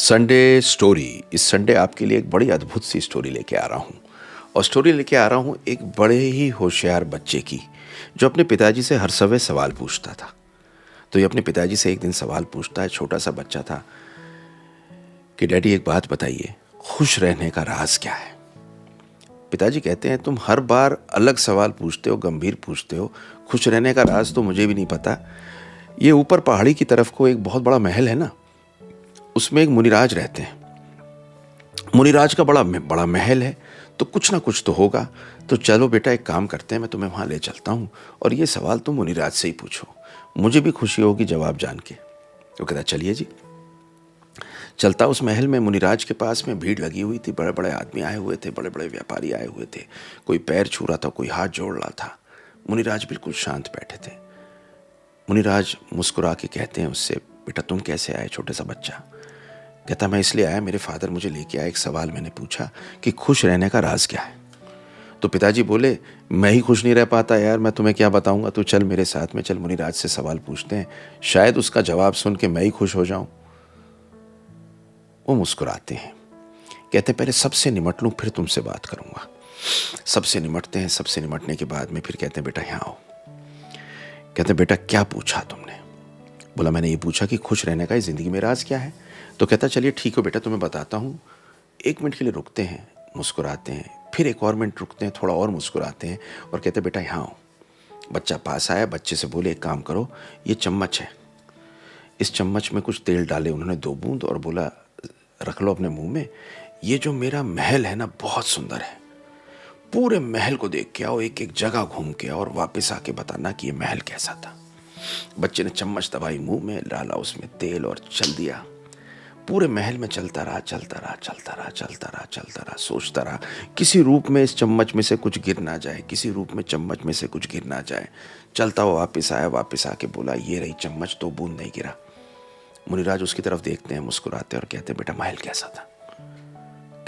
Sunday story. इस Sunday आपके लिए एक बड़ी अद्भुत सी स्टोरी लेके आ रहा हूँ। और स्टोरी लेके आ रहा हूँ एक बड़े ही होशियार बच्चे की, जो अपने पिताजी से हर समय सवाल पूछता था। तो ये अपने पिताजी से एक दिन सवाल पूछता है, छोटा सा बच्चा था, कि डैडी एक बात बताइए, खुश रहने का राज क्या है। पिताजी कहते हैं, तुम हर बार अलग सवाल पूछते हो, गंभीर पूछते हो। खुश रहने का राज तो मुझे भी नहीं पता। ये ऊपर पहाड़ी की तरफ को एक बहुत बड़ा महल है ना, उसमें एक मुनिराज रहते हैं। मुनिराज का बड़ा बड़ा महल है, तो कुछ ना कुछ तो होगा। तो चलो बेटा, एक काम करते हैं, मैं तुम्हें वहां ले चलता हूं और ये सवाल तुम मुनिराज से ही पूछो, मुझे भी खुशी होगी जवाब जान के। वो कहता चलिए जी। चलता उस महल में, मुनिराज के पास में भीड़ लगी हुई थी, बड़े बड़े आदमी आए हुए थे, बड़े बड़े व्यापारी आए हुए थे। कोई पैर छू रहा था, कोई हाथ जोड़ रहा था। मुनिराज बिल्कुल शांत बैठे थे। मुनिराज मुस्कुरा के कहते हैं उससे, बेटा तुम कैसे आए? छोटे सा बच्चा कहता, मैं इसलिए आया, मेरे फादर मुझे लेके आए, एक सवाल मैंने पूछा कि खुश रहने का राज क्या है। तो पिताजी बोले, मैं ही खुश नहीं रह पाता यार, मैं तुम्हें क्या बताऊंगा, तू चल मेरे साथ में, चल मुनिराज से सवाल पूछते हैं, शायद उसका जवाब सुन के मैं ही खुश हो जाऊं। वो मुस्कुराते हैं, कहते पहले सबसे निमट लूं फिर तुमसे बात करूंगा। सबसे निमटते हैं, सबसे निमटने के बाद में फिर कहते हैं, बेटा यहाँ आओ। कहते बेटा क्या पूछा तुमने? बोला, मैंने ये पूछा कि खुश रहने का इस जिंदगी में राज क्या है। तो कहता, चलिए ठीक हो बेटा, तुम्हें बताता हूँ। 1 मिनट के लिए रुकते हैं, मुस्कुराते हैं, फिर एक और मिनट रुकते हैं, थोड़ा और मुस्कुराते हैं और कहते बेटा यहाँ आओ। बच्चा पास आया, बच्चे से बोले, एक काम करो, ये चम्मच है, इस चम्मच में कुछ तेल डाले उन्होंने 2 बूंद और बोला, रख लो अपने मुंह में। ये जो मेरा महल है ना, बहुत सुंदर है, पूरे महल को देख के आओ, एक एक जगह घूम के आओ और वापस आके बताना कि ये महल कैसा था। बच्चे ने चम्मच दबाई मुंह में, डाला उसमें तेल और चल दिया। पूरे महल में चलता रहा, चलता रहा, चलता रहा, चलता रहा, चलता रहा, सोचता रहा किसी रूप में इस चम्मच में से कुछ गिर ना जाए, किसी रूप में चम्मच में से कुछ गिर ना जाए। चलता हुआ वापस आया, वापस आके बोला, ये रही चम्मच, 2 बूंद नहीं गिरा। मुनिराज उसकी तरफ देखते हैं, मुस्कुराते और कहते, बेटा महल कैसा था?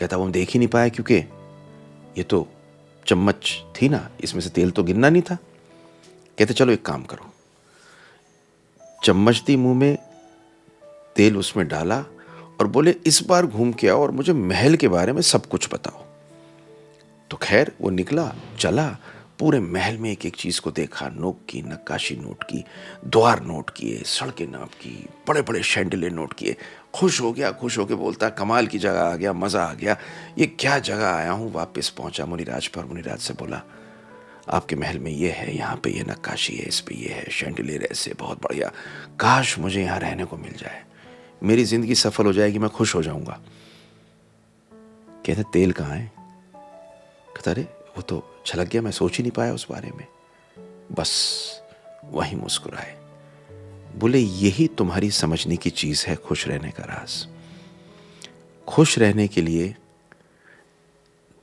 कहता, वो हम देख ही नहीं पाया, क्योंकि ये तो चम्मच थी ना, इसमें से तेल तो गिरना नहीं था। कहते चलो एक काम करो, चम्मच दी मुंह में, तेल उसमें डाला और बोले, इस बार घूम के आओ और मुझे महल के बारे में सब कुछ बताओ। तो खैर वो निकला, चला, पूरे महल में एक एक चीज को देखा, नोक की, नक्काशी नोट की, द्वार नोट किए, सड़कें नाप की, बड़े बड़े शैंडिले नोट किए। खुश हो गया, खुश होके बोलता, कमाल की जगह आ गया, मजा आ गया, ये क्या जगह आया हूं। वापस पहुंचा मुनिराज पर, मुनिराज से बोला, आपके महल में ये है, यहाँ पे ये नक्काशी है, इस पे ये है, शैंडिलियर ऐसे, बहुत बढ़िया, काश मुझे यहाँ रहने को मिल जाए, मेरी जिंदगी सफल हो जाएगी, मैं खुश हो जाऊंगा। कहते तेल कहाँ है? कहता, अरे वो तो छलक गया, मैं सोच ही नहीं पाया उस बारे में। बस वहीं मुस्कुराए, बोले, यही तुम्हारी समझने की चीज है खुश रहने का राज। खुश रहने के लिए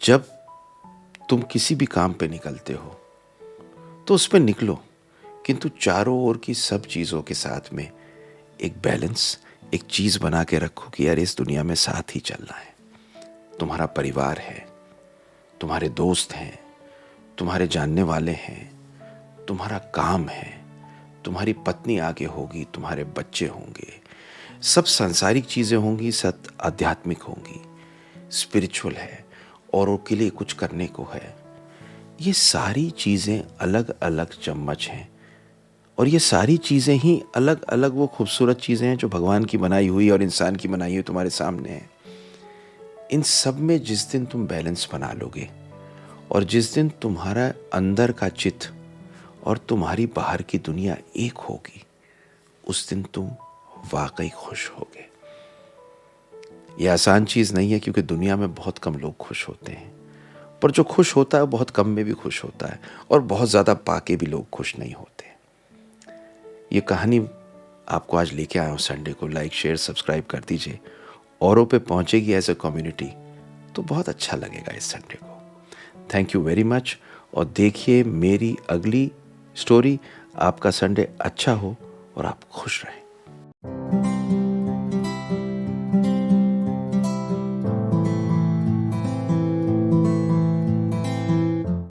जब तुम किसी भी काम पे निकलते हो तो उस पे निकलो, किंतु चारों ओर की सब चीजों के साथ में एक बैलेंस, एक चीज बना के रखो कि यार इस दुनिया में साथ ही चलना है। तुम्हारा परिवार है, तुम्हारे दोस्त हैं, तुम्हारे जानने वाले हैं, तुम्हारा काम है, तुम्हारी पत्नी आगे होगी, तुम्हारे बच्चे होंगे, सब सांसारिक चीजें होंगी, सब आध्यात्मिक होंगी, स्पिरिचुअल है, औरों के लिए कुछ करने को है। ये सारी चीजें अलग अलग चम्मच हैं और ये सारी चीजें ही अलग अलग वो खूबसूरत चीजें हैं जो भगवान की बनाई हुई और इंसान की बनाई हुई तुम्हारे सामने है। इन सब में जिस दिन तुम बैलेंस बना लोगे और जिस दिन तुम्हारा अंदर का चित्त और तुम्हारी बाहर की दुनिया एक होगी, उस दिन तुम वाकई खुश होगे। ये आसान चीज नहीं है, क्योंकि दुनिया में बहुत कम लोग खुश होते हैं, पर जो खुश होता है बहुत कम में भी खुश होता है, और बहुत ज्यादा पाके भी लोग खुश नहीं होते। ये कहानी आपको आज लेके आया हूं संडे को। लाइक, शेयर, सब्सक्राइब कर दीजिए, औरों पे पहुंचेगी एज ए कम्युनिटी तो बहुत अच्छा लगेगा इस संडे को। थैंक यू वेरी मच, और देखिए मेरी अगली स्टोरी। आपका संडे अच्छा हो और आप खुश रहें।